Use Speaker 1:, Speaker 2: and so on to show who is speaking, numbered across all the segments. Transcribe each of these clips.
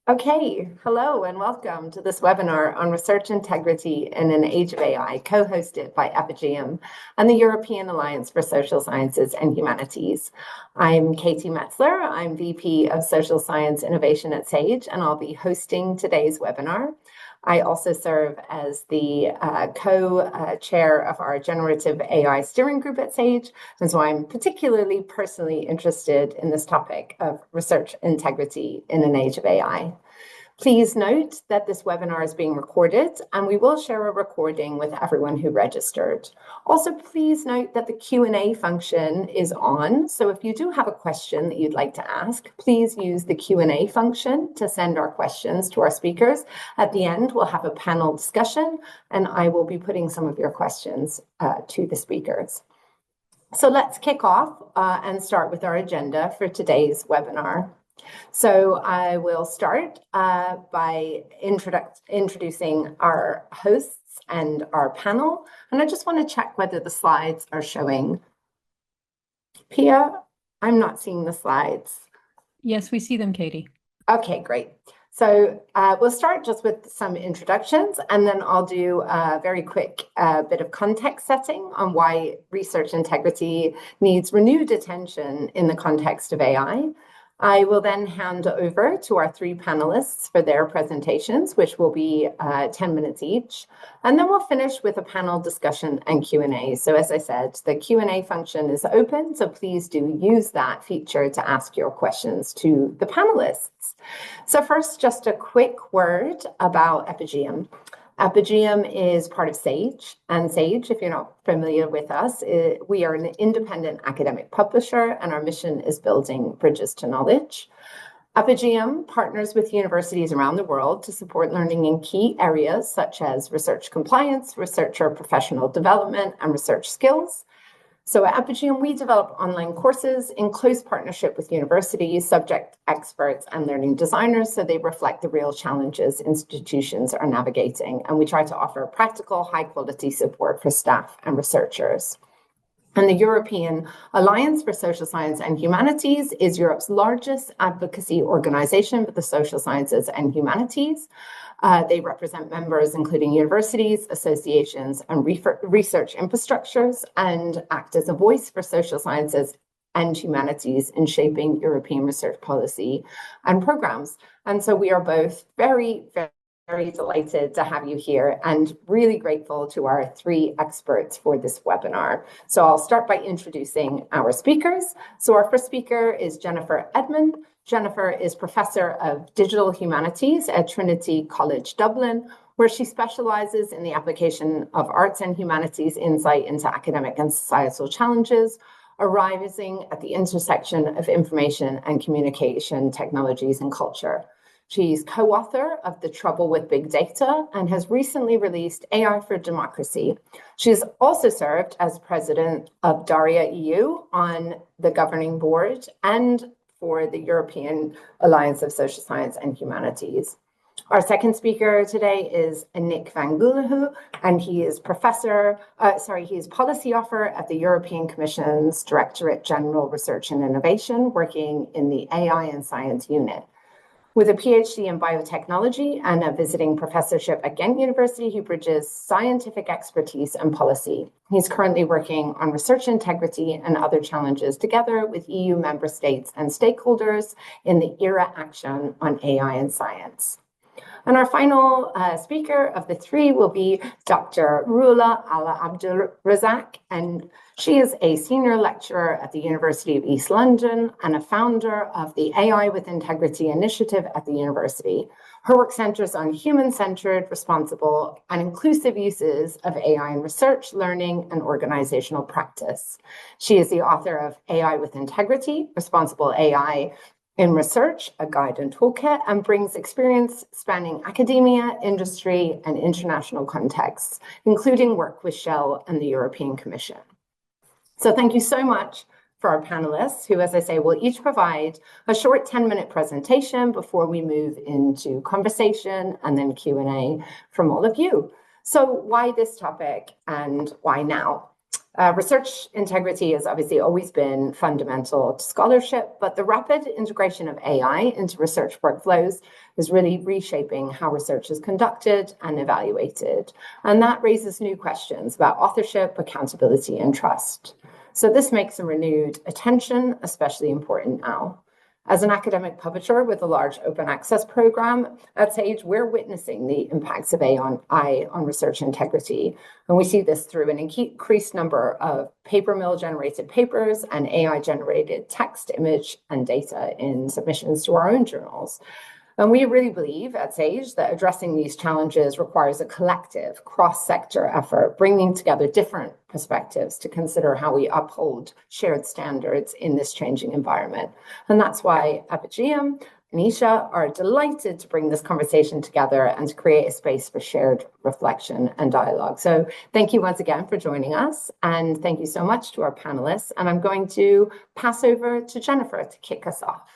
Speaker 1: Okay, hello and welcome to this webinar on research integrity in an age of AI, co-hosted by Epigm and the European Alliance for Social Sciences and Humanities. I'm Katie Metzler. I'm VP of Social Science Innovation at SAGE, and I'll be hosting today's webinar. I also serve as the co-chair of our Generative AI steering group at SAGE, and so I'm particularly personally interested in this topic of research integrity in an age of AI. Please note that this webinar is being recorded, and we will share a recording with everyone who registered. Also, please note that the Q&A function is on, so if you do have a question that you'd like to ask, please use the Q&A function to send our questions to our speakers. At the end, we'll have a panel discussion, and I will be putting some of your questions to the speakers. So let's kick off and start with our agenda for today's webinar. So I will start by introducing our hosts and our panel. And I just want to check whether the slides are showing. Pia, I'm not seeing the slides.
Speaker 2: Yes, we see them, Katie.
Speaker 1: Okay, great. So we'll start just with some introductions, and then I'll do a very quick bit of context setting on why research integrity needs renewed attention in the context of AI. I will then hand over to our three panelists for their presentations, which will be 10 minutes each. And then we'll finish with a panel discussion and Q&A. So as I said, the Q&A function is open, so please do use that feature to ask your questions to the panelists. So first, just a quick word about Epigm. Epigm is part of SAGE, and SAGE, if you're not familiar with us, we are an independent academic publisher, and our mission is building bridges to knowledge. Epigm partners with universities around the world to support learning in key areas such as research compliance, researcher professional development, and research skills. So at Epigm, we develop online courses in close partnership with universities, subject experts, and learning designers, so they reflect the real challenges institutions are navigating. And we try to offer practical, high-quality support for staff and researchers. And the European Alliance for Social Sciences and Humanities is Europe's largest advocacy organization for the social sciences and humanities. They represent members including universities, associations, and research infrastructures, and act as a voice for social sciences and humanities in shaping European research policy and programs. And so we are both very delighted to have you here and really grateful to our three experts for this webinar. So I'll start by introducing our speakers. So our first speaker is Jennifer Edmond. Jennifer is Professor of Digital Humanities at Trinity College Dublin, where she specializes in the application of arts and humanities insight into academic and societal challenges arising at the intersection of information and communication technologies and culture. She's co-author of The Trouble with Big Data and has recently released AI for Democracy. She has also served as president of Daria EU on the governing board and for the European Alliance of Social Science and Humanities. Our second speaker today is Nick Vangheluwe, and he is policy author at the European Commission's Directorate General Research and Innovation, working in the AI and Science unit. With a PhD in biotechnology and a visiting professorship at Ghent University, he bridges scientific expertise and policy. He's currently working on research integrity and other challenges together with EU member states and stakeholders in the ERA Action on AI and Science. And our final speaker of the three will be Dr. Rula M. Abdulrazak, and she is a senior lecturer at the University of East London and a founder of the AI with Integrity initiative at the university. Her work centers on human-centered, responsible, and inclusive uses of AI in research, learning, and organizational practice. She is the author of AI with Integrity, Responsible AI in Research, a Guide and Toolkit, and brings experience spanning academia, industry, and international contexts, including work with Shell and the European Commission. So thank you so much for our panelists, who, as I say, will each provide a short 10-minute presentation before we move into conversation and then Q&A from all of you. So why this topic and why now? Research integrity has obviously always been fundamental to scholarship, but the rapid integration of AI into research workflows is really reshaping how research is conducted and evaluated. And that raises new questions about authorship, accountability, and trust. So this makes a renewed attention especially important now. As an academic publisher with a large open access program at Sage, we're witnessing the impacts of AI on research integrity. And we see this through an increased number of paper mill generated papers and AI generated text, image, and data in submissions to our own journals. And we really believe at Sage that addressing these challenges requires a collective cross-sector effort, bringing together different perspectives to consider how we uphold shared standards in this changing environment. And that's why Abdulrazak and Isha are delighted to bring this conversation together and to create a space for shared reflection and dialogue. So thank you once again for joining us. And thank you so much to our panelists. And I'm going to pass over to Jennifer to kick us off.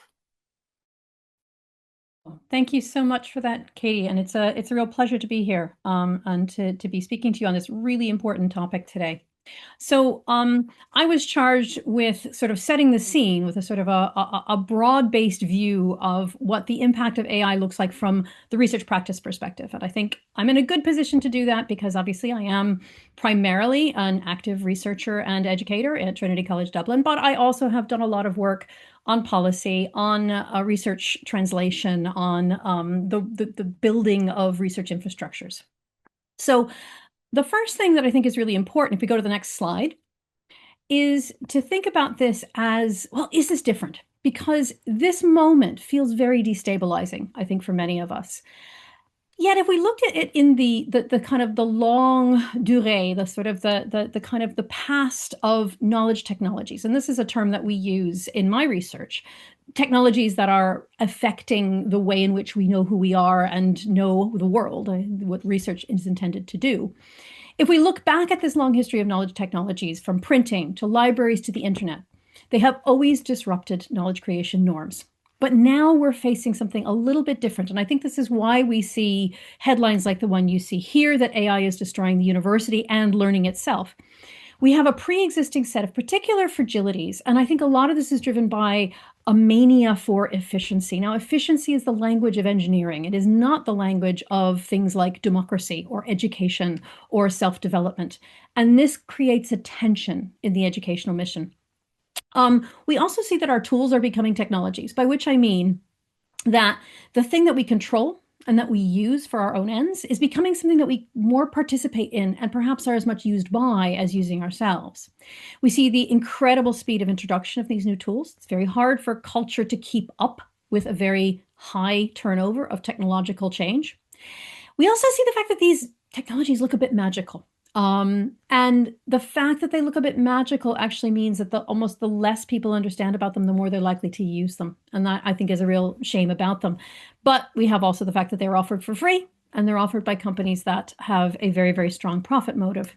Speaker 2: Thank you so much for that, Katie. And it's a real pleasure to be here and to be speaking to you on this really important topic today. So I was charged with sort of setting the scene with a sort of a broad-based view of what the impact of AI looks like from the research practice perspective. And I think I'm in a good position to do that because obviously I am primarily an active researcher and educator at Trinity College Dublin, but I also have done a lot of work on policy, on research translation, on the building of research infrastructures. So the first thing that I think is really important, if we go to the next slide, is to think about this as, well, is this different? Because this moment feels very destabilizing, I think, for many of us. Yet, if we looked at it in the kind of the longue durée, the sort of the kind of the past of knowledge technologies, and this is a term that we use in my research, technologies that are affecting the way in which we know who we are and know the world, what research is intended to do. If we look back at this long history of knowledge technologies, from printing to libraries to the internet, they have always disrupted knowledge creation norms. But now we're facing something a little bit different. And I think this is why we see headlines like the one you see here, that AI is destroying the university and learning itself. We have a pre-existing set of particular fragilities. And I think a lot of this is driven by a mania for efficiency. Now, efficiency is the language of engineering. It is not the language of things like democracy or education or self-development. And this creates a tension in the educational mission. We also see that our tools are becoming technologies, by which I mean that the thing that we control and that we use for our own ends is becoming something that we more participate in and perhaps are as much used by as using ourselves. We see the incredible speed of introduction of these new tools. It's very hard for culture to keep up with a very high turnover of technological change. We also see the fact that these technologies look a bit magical. And the fact that they look a bit magical actually means that almost the less people understand about them, the more they're likely to use them. And that, I think, is a real shame about them. But we have also the fact that they're offered for free, and they're offered by companies that have a very, very strong profit motive.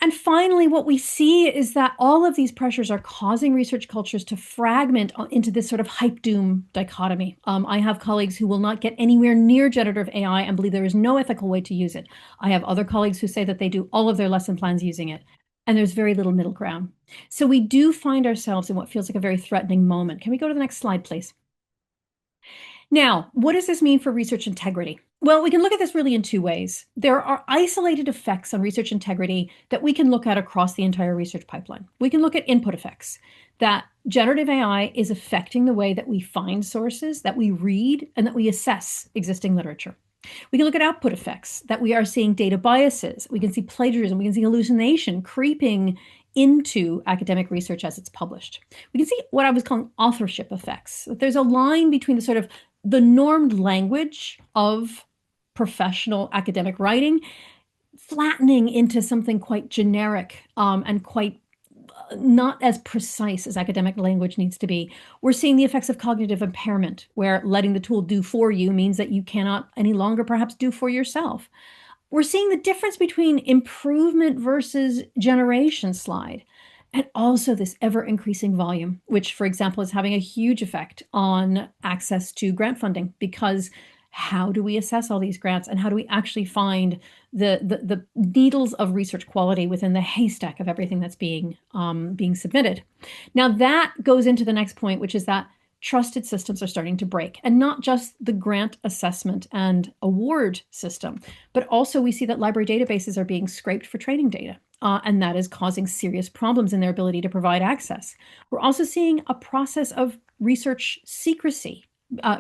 Speaker 2: And finally, what we see is that all of these pressures are causing research cultures to fragment into this sort of hype doom dichotomy. I have colleagues who will not get anywhere near generative AI and believe there is no ethical way to use it. I have other colleagues who say that they do all of their lesson plans using it. And there's very little middle ground. So we do find ourselves in what feels like a very threatening moment. Can we go to the next slide, please? Now, what does this mean for research integrity? Well, we can look at this really in two ways. There are isolated effects on research integrity that we can look at across the entire research pipeline. We can look at input effects, that generative AI is affecting the way that we find sources, that we read, and that we assess existing literature. We can look at output effects, that we are seeing data biases. We can see plagiarism. We can see hallucination creeping into academic research as it's published. We can see what I was calling authorship effects. That there's a line between the sort of the normed language of professional academic writing flattening into something quite generic and quite not as precise as academic language needs to be. We're seeing the effects of cognitive impairment, where letting the tool do for you means that you cannot any longer perhaps do for yourself. We're seeing the difference between improvement versus generation slide, and also this ever-increasing volume, which, for example, is having a huge effect on access to grant funding, because how do we assess all these grants, and how do we actually find the needles of research quality within the haystack of everything that's being submitted. Now that goes into the next point, which is that trusted systems are starting to break, and not just the grant assessment and award system, but also we see that library databases are being scraped for training data. And that is causing serious problems in their ability to provide access. We're also seeing a process of research secrecy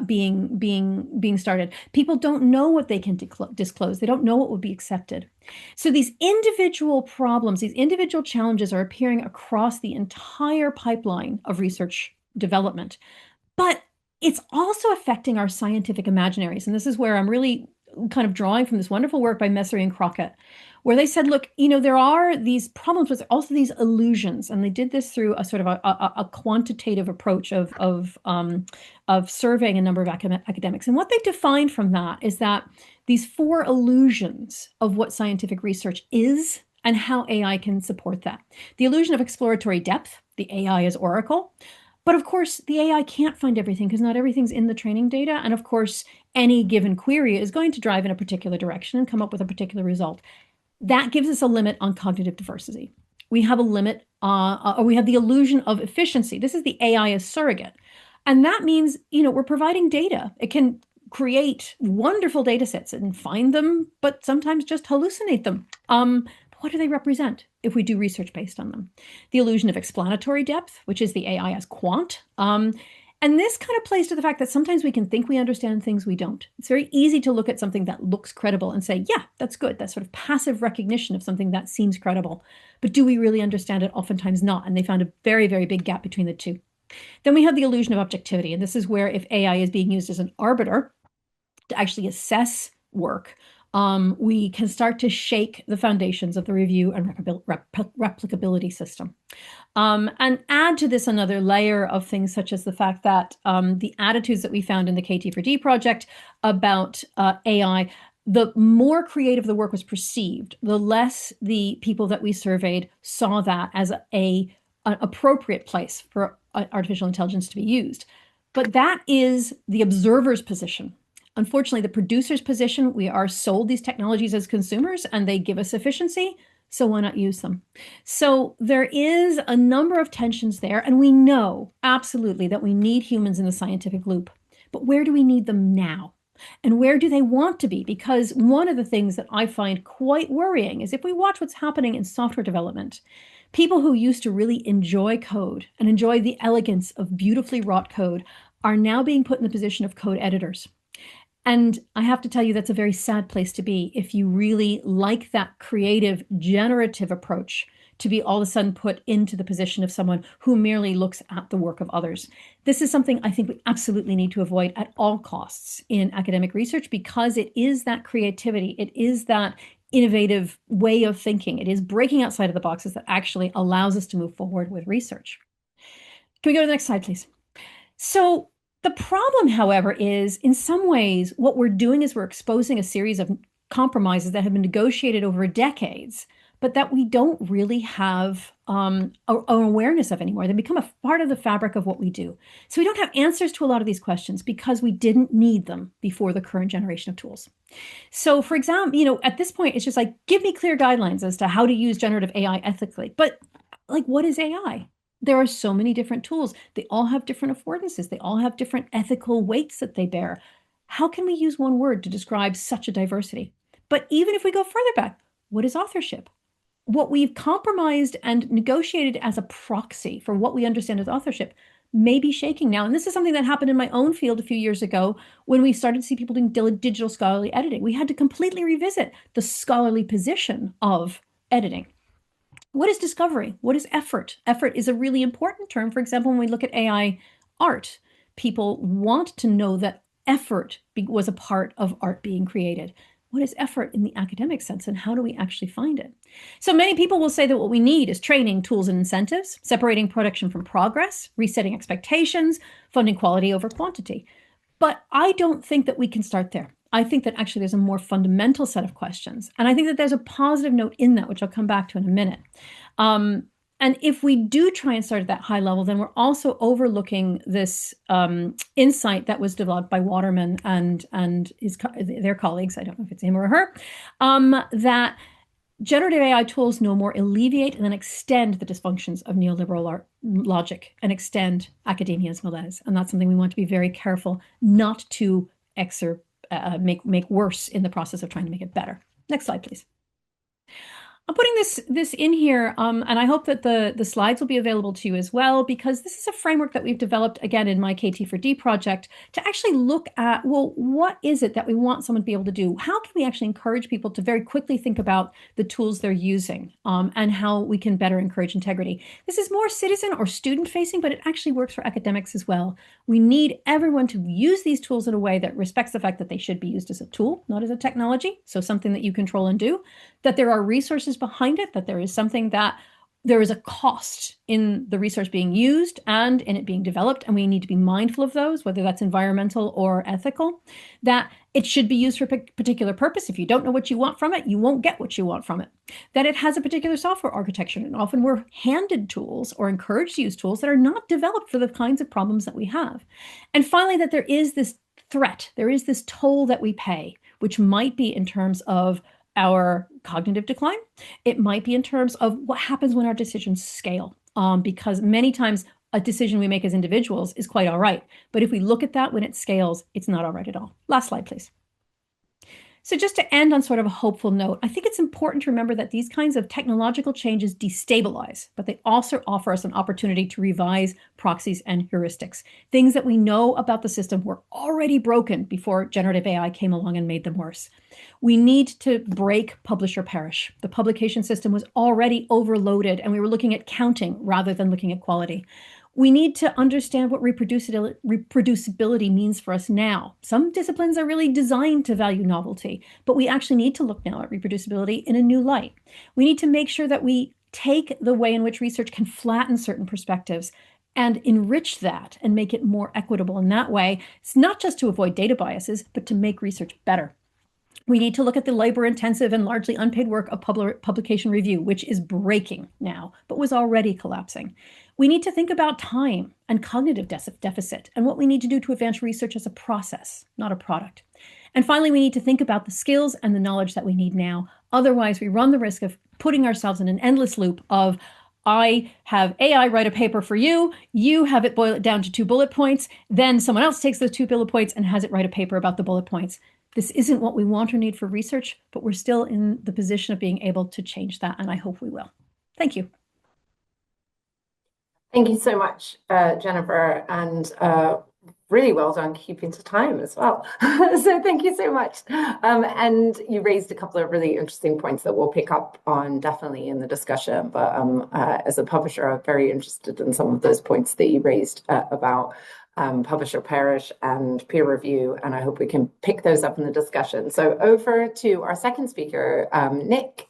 Speaker 2: being started. People don't know what they can disclose. They don't know what would be accepted. So these individual problems, these individual challenges are appearing across the entire pipeline of research development. But it's also affecting our scientific imaginaries. And this is where I'm really kind of drawing from this wonderful work by Metzler and Crockett, where they said, look, there are these problems, but there are also these illusions. And they did this through a sort of a quantitative approach of surveying a number of academics. And what they defined from that is that these 4 illusions of what scientific research is and how AI can support that. The illusion of exploratory depth, the AI is oracle. But of course, the AI can't find everything because not everything's in the training data. And of course, any given query is going to drive in a particular direction and come up with a particular result. That gives us a limit on cognitive diversity. We have a limit, or we have the illusion of efficiency. This is the AI as surrogate. And that means, we're providing data. It can create wonderful data sets and find them, but sometimes just hallucinate them. What do they represent if we do research based on them? The illusion of explanatory depth, which is the AI as quant. And this kind of plays to the fact that sometimes we can think we understand things we don't. It's very easy to look at something that looks credible and say, yeah, that's good. That sort of passive recognition of something that seems credible. But do we really understand it? Oftentimes not. And they found a very, very big gap between the two. Then we have the illusion of objectivity. And this is where if AI is being used as an arbiter to actually assess work, we can start to shake the foundations of the review and replicability system. And add to this another layer of things such as the fact that the attitudes that we found in the KT4D project about AI, the more creative the work was perceived, the less the people that we surveyed saw that as an appropriate place for artificial intelligence to be used. But that is the observer's position. Unfortunately, the producer's position, we are sold these technologies as consumers and they give us efficiency, so why not use them? So there is a number of tensions there, and we know absolutely that we need humans in the scientific loop. But where do we need them now? And where do they want to be? Because one of the things that I find quite worrying is if we watch what's happening in software development, people who used to really enjoy code and enjoy the elegance of beautifully wrought code are now being put in the position of code editors. And I have to tell you, that's a very sad place to be if you really like that creative, generative approach to be all of a sudden put into the position of someone who merely looks at the work of others. This is something I think we absolutely need to avoid at all costs in academic research, because it is that creativity, it is that innovative way of thinking, it is breaking outside of the boxes that actually allows us to move forward with research. Can we go to the next slide, please? So the problem, however, is in some ways what we're doing is we're exposing a series of compromises that have been negotiated over decades, but that we don't really have an awareness of anymore. They become a part of the fabric of what we do. So we don't have answers to a lot of these questions because we didn't need them before the current generation of tools. So for example, at this point, it's just like, give me clear guidelines as to how to use generative AI ethically. But like, what is AI? There are so many different tools. They all have different affordances. They all have different ethical weights that they bear. How can we use one word to describe such a diversity? But even if we go further back, what is authorship? What we've compromised and negotiated as a proxy for what we understand as authorship may be shaking now. And this is something that happened in my own field a few years ago when we started to see people doing digital scholarly editing. We had to completely revisit the scholarly position of editing. What is discovery? What is effort? Effort is a really important term. For example, when we look at AI art, people want to know that effort was a part of art being created. What is effort in the academic sense, and how do we actually find it? So many people will say that what we need is training, tools, and incentives, separating production from progress, resetting expectations, funding quality over quantity. But I don't think that we can start there. I think that actually there's a more fundamental set of questions. And I think that there's a positive note in that, which I'll come back to in a minute. And if we do try and start at that high level, then we're also overlooking this insight that was developed by Waterman and their colleagues, I don't know if it's him or her, that generative AI tools no more alleviate than extend the dysfunctions of neoliberal logic and extend academia's malaise. And that's something we want to be very careful not to make worse in the process of trying to make it better. Next slide, please. I'm putting this in here, and I hope that the slides will be available to you as well, because this is a framework that we've developed, again, in my KT4D project, to actually look at, well, what is it that we want someone to be able to do? How can we actually encourage people to very quickly think about the tools they're using, and how we can better encourage integrity? This is more citizen or student-facing, but it actually works for academics as well. We need everyone to use these tools in a way that respects the fact that they should be used as a tool, not as a technology, so something that you control and do, that there are resources behind it, that there is something that there is a cost in the resource being used and in it being developed, and we need to be mindful of those, whether that's environmental or ethical, that it should be used for a particular purpose. If you don't know what you want from it, you won't get what you want from it. That it has a particular software architecture, and often we're handed tools or encouraged to use tools that are not developed for the kinds of problems that we have. And finally, that there is this threat, there is this toll that we pay, which might be in terms of our cognitive decline. It might be in terms of what happens when our decisions scale, because many times a decision we make as individuals is quite all right. But if we look at that when it scales, it's not all right at all. Last slide, please. So just to end on sort of a hopeful note, I think it's important to remember that these kinds of technological changes destabilize, but they also offer us an opportunity to revise proxies and heuristics. Things that we know about the system were already broken before generative AI came along and made them worse. We need to break publish or perish. The publication system was already overloaded, and we were looking at counting rather than looking at quality. We need to understand what reproducibility means for us now. Some disciplines are really designed to value novelty, but we actually need to look now at reproducibility in a new light. We need to make sure that we take the way in which research can flatten certain perspectives and enrich that and make it more equitable in that way. It's not just to avoid data biases, but to make research better. We need to look at the labor-intensive and largely unpaid work of publication review, which is breaking now, but was already collapsing. We need to think about time and cognitive deficit and what we need to do to advance research as a process, not a product. And finally, we need to think about the skills and the knowledge that we need now. Otherwise, we run the risk of putting ourselves in an endless loop of, I have AI write a paper for you, you have it boil it down to 2 bullet points, then someone else takes those 2 bullet points and has it write a paper about the bullet points. This isn't what we want or need for research, but we're still in the position of being able to change that, and I hope we will. Thank you.
Speaker 1: Thank you so much, Jennifer, and really well done keeping to time as well. So thank you so much. And you raised a couple of really interesting points that we'll pick up on definitely in the discussion. But as a publisher, I'm very interested in some of those points that you raised about publish or perish and peer review, and I hope we can pick those up in the discussion. So over to our second speaker, Nick.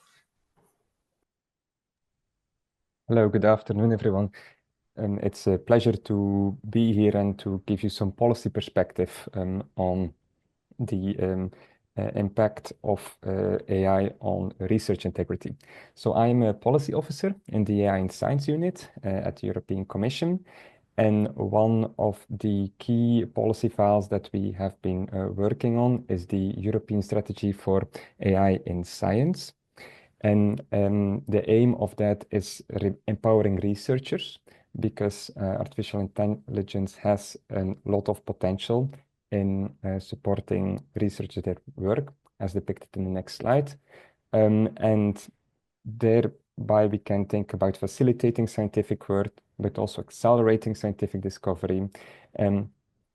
Speaker 3: Hello, good afternoon, everyone. It's a pleasure to be here and to give you some policy perspective on the impact of AI on research integrity. So I'm a policy officer in the AI and Science Unit at the European Commission. And one of the key policy files that we have been working on is the European Strategy for AI in Science. And the aim of that is empowering researchers, because artificial intelligence has a lot of potential in supporting researchers at work, as depicted in the next slide. And thereby we can think about facilitating scientific work, but also accelerating scientific discovery and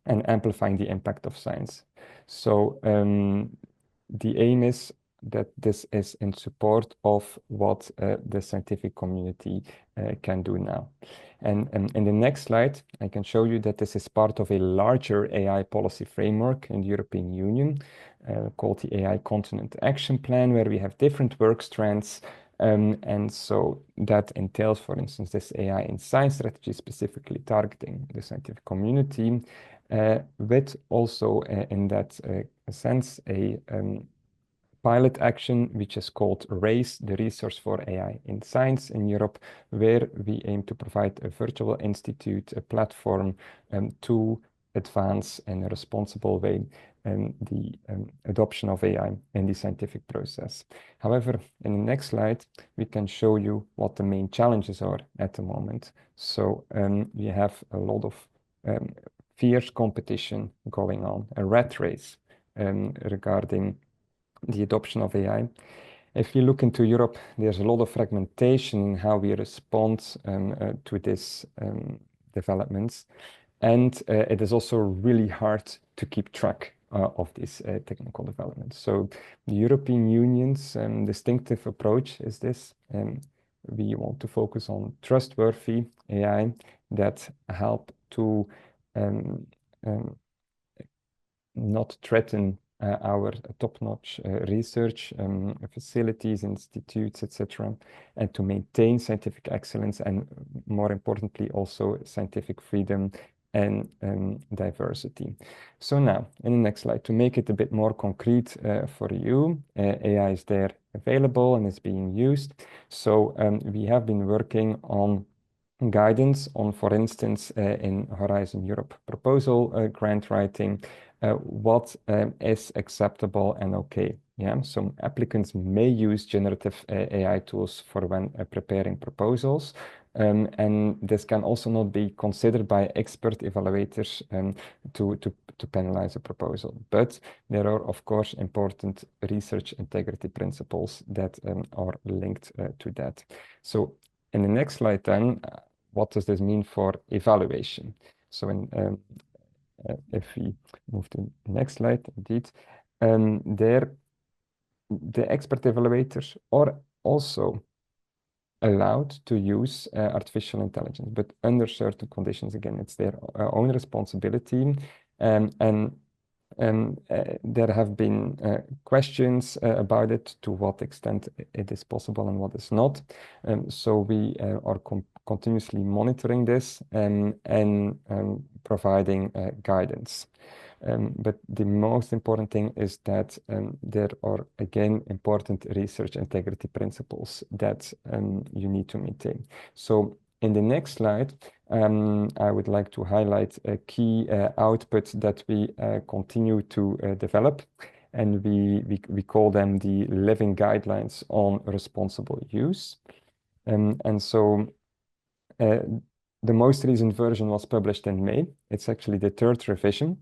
Speaker 3: amplifying the impact of science. So the aim is that this is in support of what the scientific community can do now. And in the next slide, I can show you that this is part of a larger AI policy framework in the European Union called the AI Continent Action Plan, where we have different work strands. And so that entails, for instance, this AI in science strategy specifically targeting the scientific community, with also in that sense a pilot action, which is called RAISE, the Resource for AI in Science in Europe, where we aim to provide a virtual institute, a platform to advance in a responsible way the adoption of AI in the scientific process. However, in the next slide, we can show you what the main challenges are at the moment. So we have a lot of fierce competition going on, a rat race regarding the adoption of AI. If you look into Europe, there's a lot of fragmentation in how we respond to these developments. And it is also really hard to keep track of these technical developments. So the European Union's distinctive approach is this. We want to focus on trustworthy AI that help to not threaten our top-notch research facilities, institutes, etc., and to maintain scientific excellence and, more importantly, also scientific freedom and diversity. So now, in the next slide, to make it a bit more concrete for you, AI is there available and is being used. So we have been working on guidance on, for instance, in Horizon Europe proposal grant writing, what is acceptable and okay. Yeah, some applicants may use generative AI tools for when preparing proposals, and this can also not be considered by expert evaluators to penalize a proposal. But there are, of course, important research integrity principles that are linked to that. So in the next slide then, what does this mean for evaluation? So if we move to the next slide, indeed, there the expert evaluators are also allowed to use artificial intelligence, but under certain conditions. Again, it's their own responsibility. And there have been questions about it, to what extent it is possible and what is not. So we are continuously monitoring this and providing guidance. But the most important thing is that there are, again, important research integrity principles that you need to maintain. So in the next slide, I would like to highlight a key output that we continue to develop, and we call them the living guidelines on responsible use. And so the most recent version was published in May. It's actually the third revision.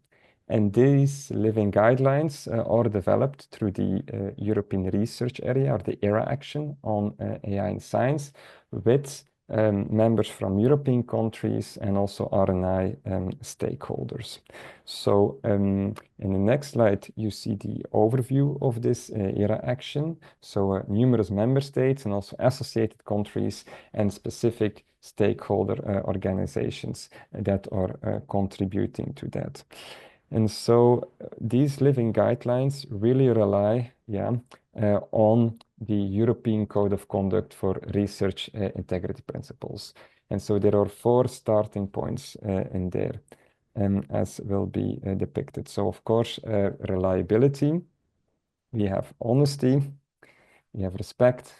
Speaker 3: And these living guidelines are developed through the European Research Area, or the ERA action on AI in science, with members from European countries and also R&I stakeholders. So in the next slide, you see the overview of this ERA action. So numerous member states and also associated countries and specific stakeholder organizations that are contributing to that. And so these living guidelines really rely on the European Code of Conduct for Research Integrity Principles. And so there are 4 starting points in there, as will be depicted. So of course, reliability, we have honesty, we have respect,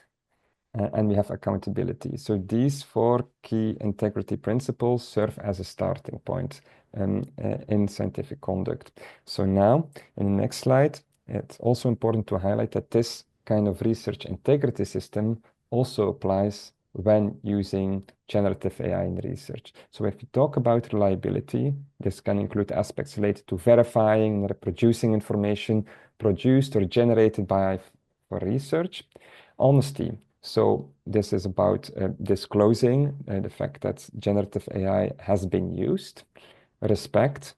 Speaker 3: and we have accountability. So these 4 key integrity principles serve as a starting point in scientific conduct. So now, in the next slide, it's also important to highlight that this kind of research integrity system also applies when using generative AI in research. So if we talk about reliability, this can include aspects related to verifying and reproducing information produced or generated for research. Honesty. So this is about disclosing the fact that generative AI has been used. Respect.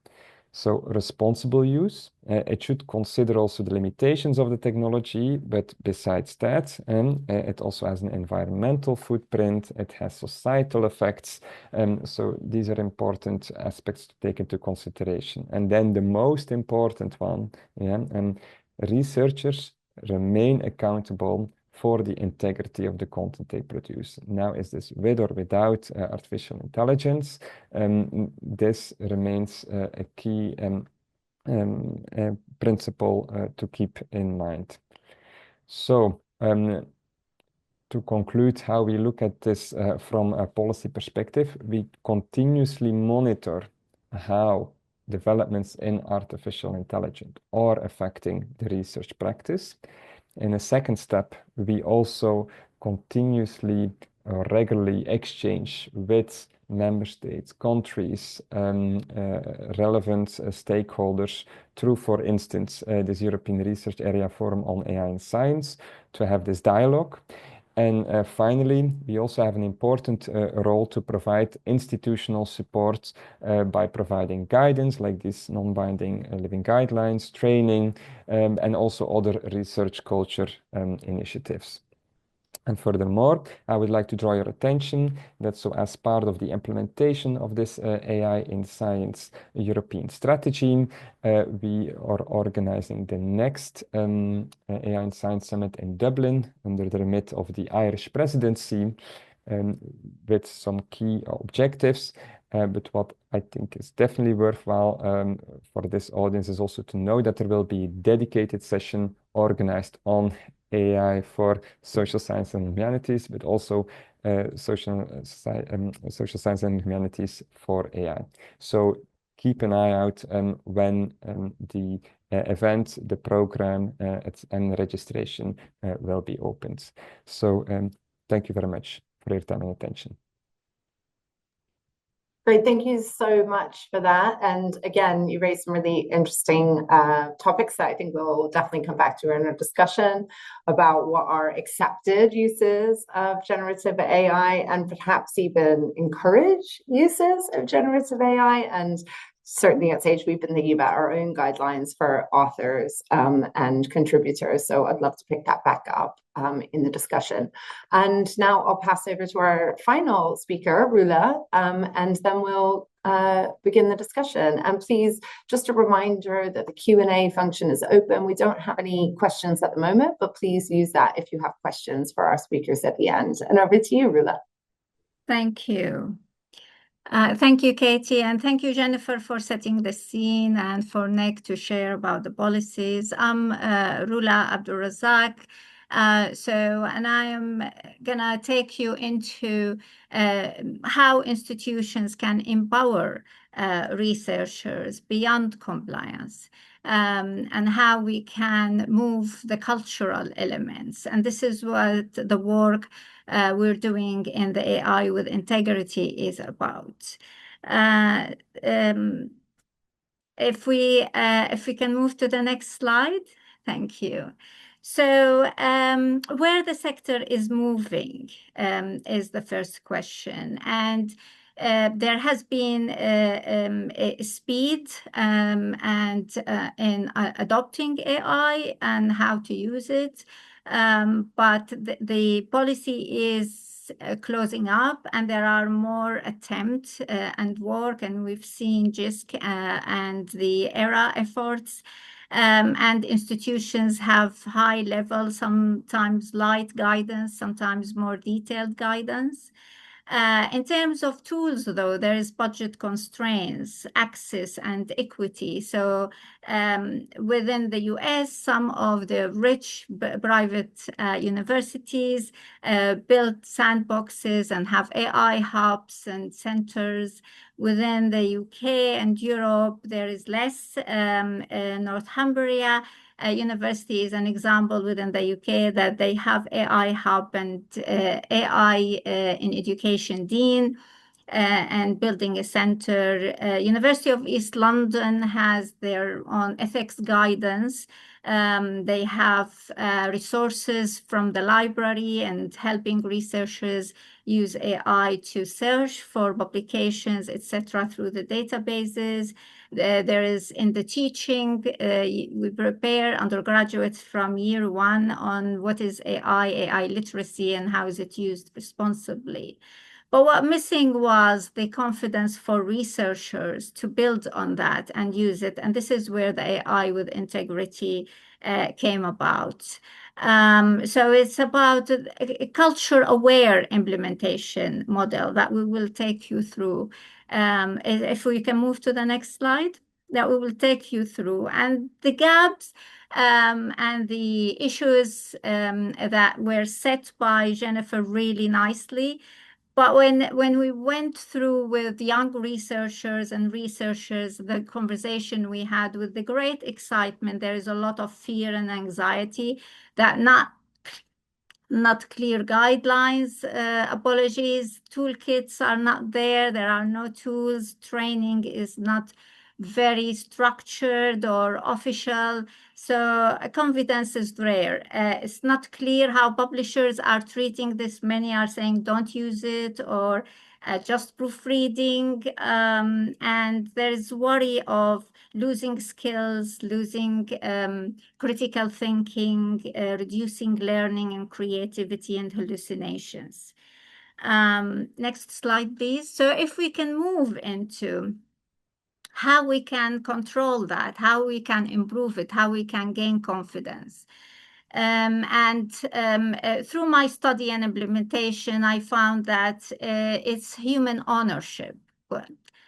Speaker 3: So responsible use. It should consider also the limitations of the technology, but besides that, it also has an environmental footprint, it has societal effects. So these are important aspects to take into consideration. And then the most important one, researchers remain accountable for the integrity of the content they produce. Now, is this with or without artificial intelligence? This remains a key principle to keep in mind. So, to conclude how we look at this from a policy perspective, we continuously monitor how developments in artificial intelligence are affecting the research practice. In a second step, we also continuously regularly exchange with member states, countries, relevant stakeholders through, for instance, this European Research Area Forum on AI and Science to have this dialogue. And finally, we also have an important role to provide institutional support by providing guidance like these non-binding living guidelines, training, and also other research culture initiatives. And furthermore, I would like to draw your attention that so as part of the implementation of this AI in Science European strategy, we are organizing the next AI in Science Summit in Dublin under the remit of the Irish presidency with some key objectives. But what I think is definitely worthwhile for this audience is also to know that there will be a dedicated session organized on AI for social science and humanities, but also social science and humanities for AI. So keep an eye out when the event, the program, and registration will be opened. So thank you very much for your time and attention.
Speaker 1: Great, thank you so much for that. And again, you raised some really interesting topics that I think we'll definitely come back to in our discussion about what are accepted uses of generative AI and perhaps even encourage uses of generative AI. And certainly at Sage, we've been thinking about our own guidelines for authors and contributors. So I'd love to pick that back up in the discussion. And now I'll pass over to our final speaker, Rula, and then we'll begin the discussion. And please, just a reminder that the Q&A function is open. We don't have any questions at the moment, but please use that if you have questions for our speakers at the end. And over to you, Rula.
Speaker 4: Thank you. Thank you, Katie, and thank you, Jennifer, for setting the scene and for Nick to share about the policies. I'm Rula Abdulrazak. And I am gonna take you into how institutions can empower researchers beyond compliance. And how we can move the cultural elements. And this is what the work we're doing in the AI with integrity is about. If we can move to the next slide, thank you. So where the sector is moving is the first question. And there has been a speed and in adopting AI and how to use it. But the policy is closing up, and there are more attempts and work, and we've seen JISC and the ERA efforts. And institutions have high level, sometimes light guidance, sometimes more detailed guidance. In terms of tools, though, there is budget constraints, access, and equity. So within the US, some of the rich private universities built sandboxes and have AI hubs and centers. Within the UK and Europe, there is less. Northumbria University is an example within the UK that they have AI hub and AI in education dean and building a center. University of East London has their own ethics guidance. They have resources from the library and helping researchers use AI to search for publications, etc., through the databases. There is in the teaching, we prepare undergraduates from year one on what is AI literacy, and how is it used responsibly. But what missing was the confidence for researchers to build on that and use it. And this is where the AI with integrity came about. So it's about a culture-aware implementation model that we will take you through. If we can move to the next slide. that we will take you through. And the gaps and the issues that were set by Jennifer really nicely. But when we went through with young researchers and researchers, the conversation we had with the great excitement, there is a lot of fear and anxiety that not clear guidelines, apologies, toolkits are not there, there are no tools, training is not very structured or official, so confidence is rare. It's not clear how publishers are treating this. Many are saying don't use it, or just proofreading, and there is worry of losing skills, losing critical thinking, reducing learning and creativity and hallucinations. Next slide, please. So if we can move into how we can control that, how we can improve it, how we can gain confidence. Through my study and implementation, I found that it's human ownership.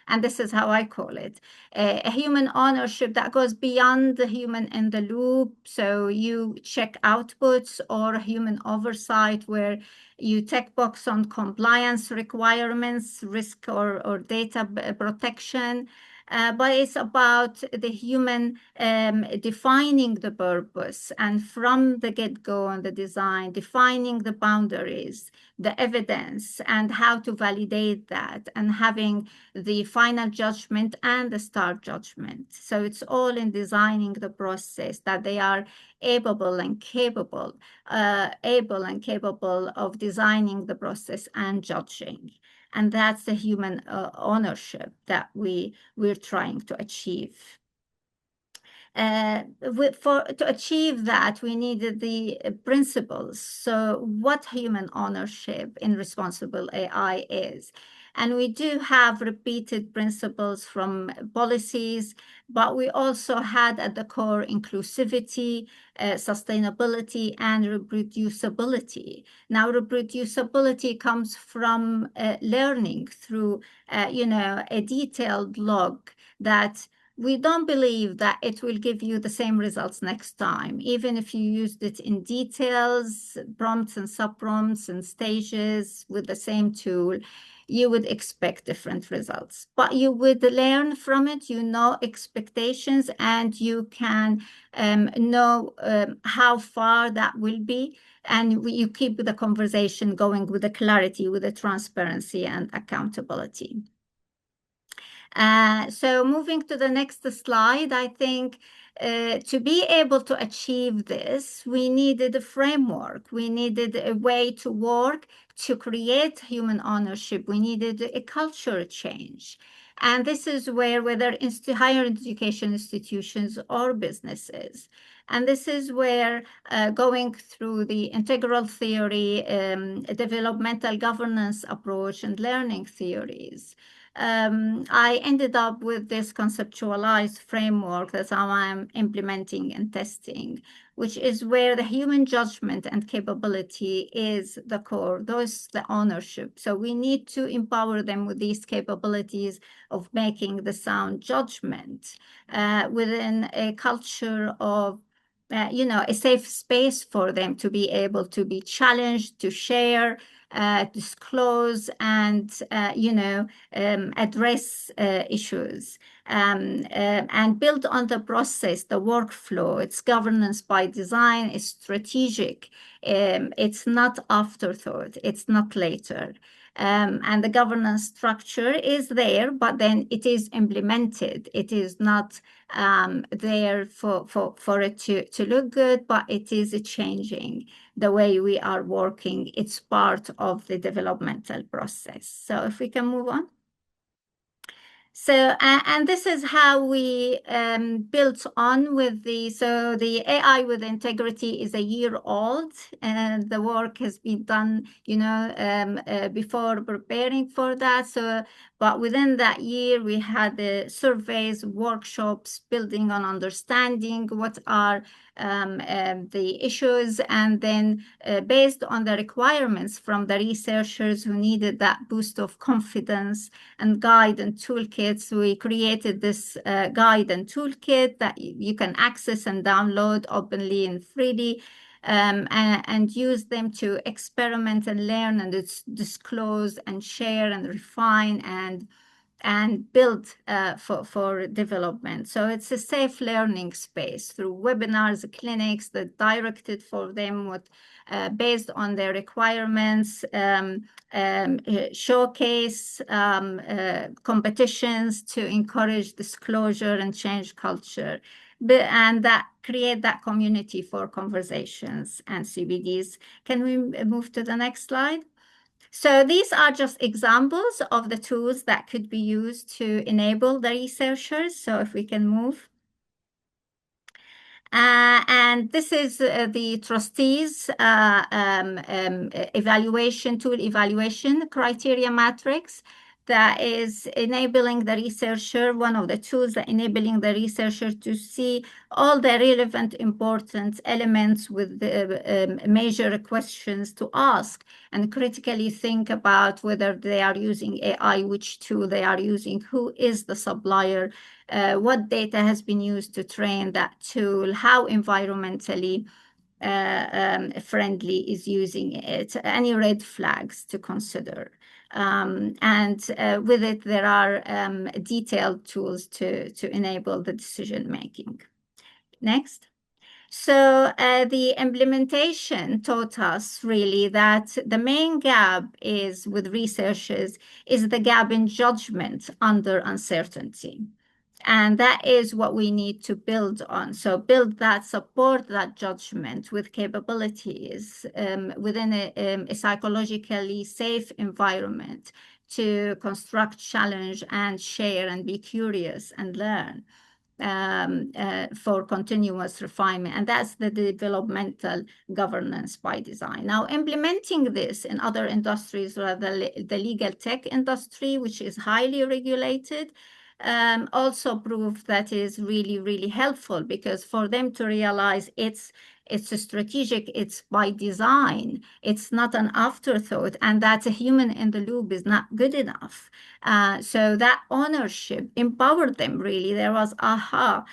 Speaker 4: And this is how I call it, a human ownership that goes beyond the human in the loop. So you check outputs, or human oversight where you check box on compliance requirements, risk or data protection. But it's about the human defining the purpose, and from the get-go on the design, defining the boundaries, the evidence, and how to validate that, and having the final judgment and the start judgment. So it's all in designing the process that they are able and capable of designing the process and judging. And that's the human ownership that we're trying to achieve. To achieve that, we needed the principles. So what human ownership in responsible AI is. And we do have repeated principles from policies, but we also had at the core inclusivity, sustainability, and reproducibility. Now, reproducibility comes from learning through, a detailed log that we don't believe that it will give you the same results next time. Even if you used it in details, prompts and sub-prompts and stages with the same tool, you would expect different results. But you would learn from it, you know expectations, and you can know how far that will be. And you keep the conversation going with the clarity, with the transparency and accountability. So moving to the next slide, I think to be able to achieve this, we needed a framework. We needed a way to work to create human ownership. We needed a culture change. And this is where, whether higher education institutions or businesses, and this is where going through the integral theory, developmental governance approach, and learning theories, I ended up with this conceptualized framework. That's how I'm implementing and testing, which is where the human judgment and capability is the core, those the ownership. So we need to empower them with these capabilities of making the sound judgment within a culture of a safe space for them to be able to be challenged, to share, disclose, and address issues, and build on the process, the workflow. It's governance by design, it's strategic, it's not afterthought, it's not later. And the governance structure is there, but then it is implemented. It is not there for it to look good, but it is changing the way we are working. It's part of the developmental process. So if we can move on. So, and this is how we built on with the AI with integrity is a year old, and the work has been done, before preparing for that. So But within that year, we had the surveys, workshops, building on understanding what are the issues, and then based on the requirements from the researchers who needed that boost of confidence and guide and toolkits, we created this guide and toolkit that you can access and download openly and freely. And use them to experiment and learn and disclose and share and refine and build for development. So it's a safe learning space through webinars, clinics that directed for them what based on their requirements, showcase competitions to encourage disclosure and change culture. And that create that community for conversations and CBDs. Can we move to the next slide? So these are just examples of the tools that could be used to enable the researchers. So if we can move. And this is the trustees evaluation tool evaluation criteria matrix that is enabling the researcher, one of the tools that enabling the researcher to see all the relevant important elements with the major questions to ask and critically think about whether they are using AI, which tool they are using, who is the supplier, what data has been used to train that tool, how environmentally friendly is using it, any red flags to consider. And with it, there are detailed tools to enable the decision making. Next. So the implementation taught us really that the main gap is with researchers is the gap in judgment under uncertainty. And that is what we need to build on. So build that, support that judgment with capabilities within a psychologically safe environment to construct, challenge, and share, and be curious and learn for continuous refinement. And that's the developmental governance by design. Now, implementing this in other industries, or the legal tech industry, which is highly regulated, also proved that is really, really helpful, because for them to realize it's a strategic, it's by design, it's not an afterthought, and that a human in the loop is not good enough. So that ownership empowered them really. There was aha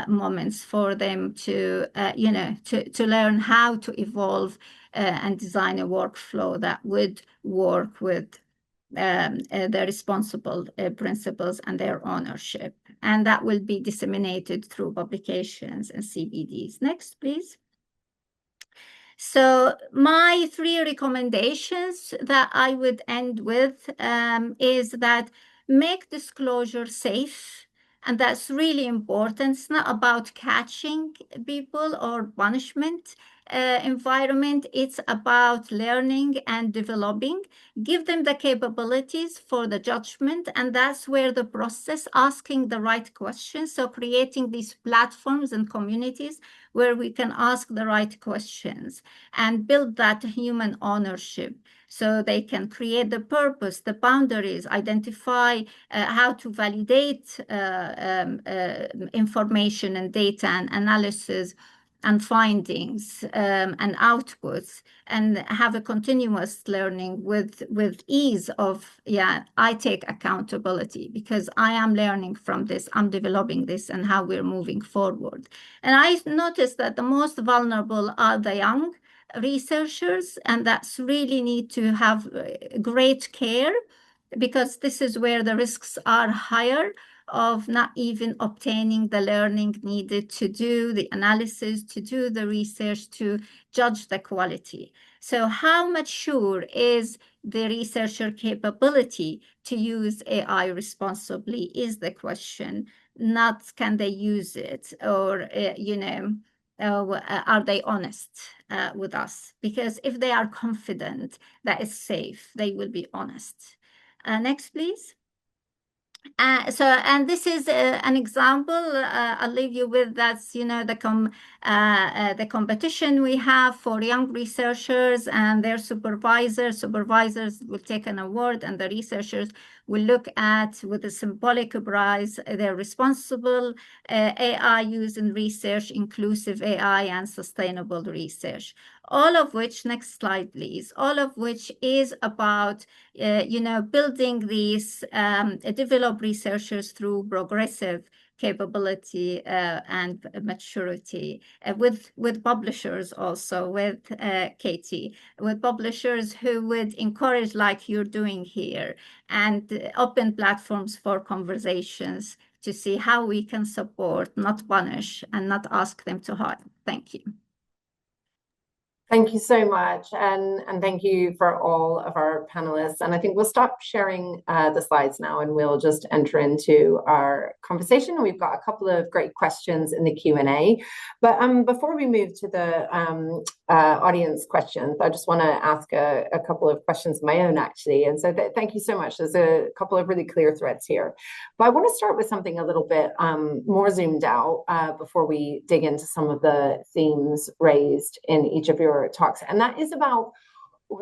Speaker 4: moments for them to, to learn how to evolve and design a workflow that would work with the responsible principles and their ownership. And that will be disseminated through publications and CBDs. Next, please. So my 3 recommendations that I would end with is that make disclosure safe. And that's really important. It's not about catching people or punishment environment. It's about learning and developing. Give them the capabilities for the judgment. And that's where the process, asking the right questions. So creating these platforms and communities where we can ask the right questions and build that human ownership, so they can create the purpose, the boundaries, identify how to validate information and data and analysis and findings and outputs, and have a continuous learning with ease of, I take accountability because I am learning from this, I'm developing this, and how we're moving forward. And I noticed that the most vulnerable are the young researchers, and that's really need to have great care, because this is where the risks are higher of not even obtaining the learning needed to do the analysis, to do the research, to judge the quality. So how mature is the researcher capability to use AI responsibly is the question, not can they use it, or, are they honest with us? Because if they are confident that it's safe, they will be honest. Next, please. And this is an example. I'll leave you with that's, the competition we have for young researchers and their supervisors. Supervisors will take an award, and the researchers We'll look at, with a symbolic prize, the responsible AI used in research, inclusive AI, and sustainable research. All of which, next slide, please, all of which is about, building these, develop researchers through progressive capability and maturity, with publishers also, with Katie, with publishers who would encourage, like you're doing here, and open platforms for conversations to see how we can support, not punish, and not ask them to harm. Thank you.
Speaker 1: Thank you so much, and thank you for all of our panelists. And I think we'll stop sharing the slides now, and we'll just enter into our conversation. We've got a couple of great questions in the Q&A. But before we move to the audience questions, I just want to ask a couple of questions of my own, actually. And so thank you so much. There's a couple of really clear threads here. But I want to start with something a little bit more zoomed out before we dig into some of the themes raised in each of your talks, and that is about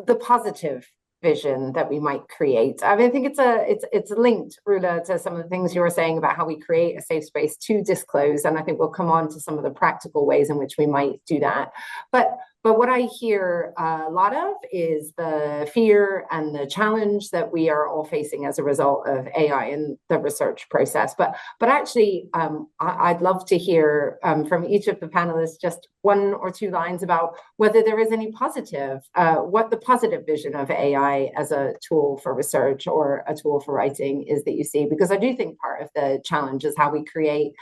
Speaker 1: the positive vision that we might create. I mean, I think it's linked, Rula, to some of the things you were saying about how we create a safe space to disclose, and I think we'll come on to some of the practical ways in which we might do that. But what I hear a lot of is the fear and the challenge that we are all facing as a result of AI in the research process. But actually, I'd love to hear from each of the panelists just one or two lines about whether there is any positive, what the positive vision of AI as a tool for research or a tool for writing is that you see. Because I do think part of the challenge is how we create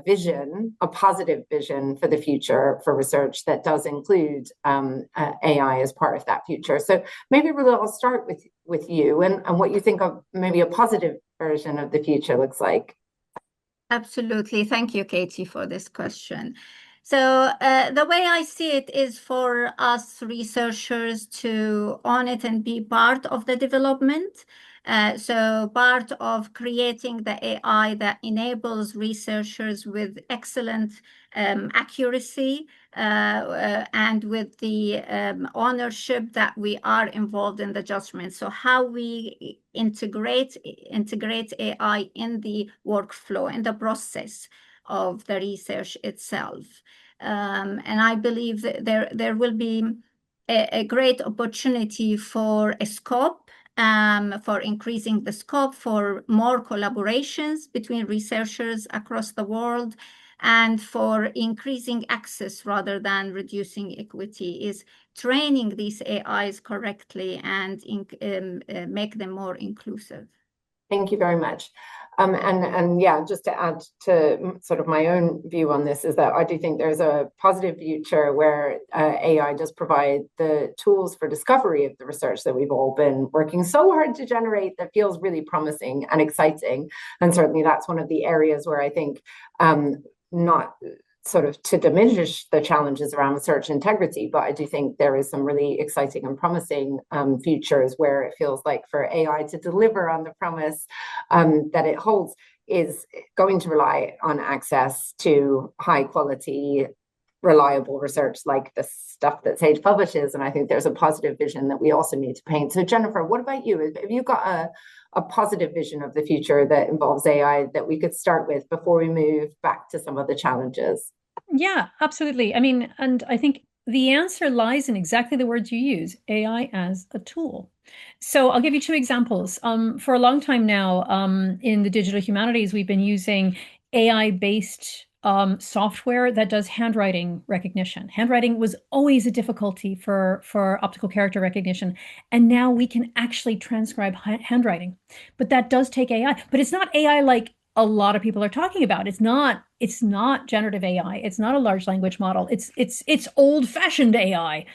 Speaker 1: vision, a positive vision for the future for research that does include AI as part of that future. So maybe, Rula, I'll start with you and what you think of maybe a positive version of the future looks like.
Speaker 4: Absolutely. Thank you, Katie, for this question. So the way I see it is for us researchers to own it and be part of the development. So part of creating the AI that enables researchers with excellent accuracy and with the ownership that we are involved in the judgment. So how we integrate AI in the workflow, in the process of the research itself. And I believe that there will be a great opportunity for a scope, for increasing the scope, for more collaborations between researchers across the world, and for increasing access rather than reducing equity, is training these AIs correctly and make them more inclusive.
Speaker 1: Thank you very much. And yeah, just to add to sort of my own view on this is that I do think there's a positive future where AI does provide the tools for discovery of the research that we've all been working so hard to generate that feels really promising and exciting. And certainly that's one of the areas where I think not sort of to diminish the challenges around research integrity, but I do think there is some really exciting and promising futures where it feels like for AI to deliver on the promise that it holds is going to rely on access to high quality, reliable research like the stuff that Sage publishes. And I think there's a positive vision that we also need to paint. So Jennifer, what about you? Have you got a positive vision of the future that involves AI that we could start with before we move back to some of the challenges?
Speaker 2: Yeah, absolutely. I mean, and I think the answer lies in exactly the words you use, AI as a tool. So I'll give you two examples. For a long time now, in the digital humanities, we've been using AI-based software that does handwriting recognition. Handwriting was always a difficulty for optical character recognition. And now we can actually transcribe handwriting. But that does take AI. But it's not AI like a lot of people are talking about. It's not generative AI. It's not a large language model. It's old-fashioned AI.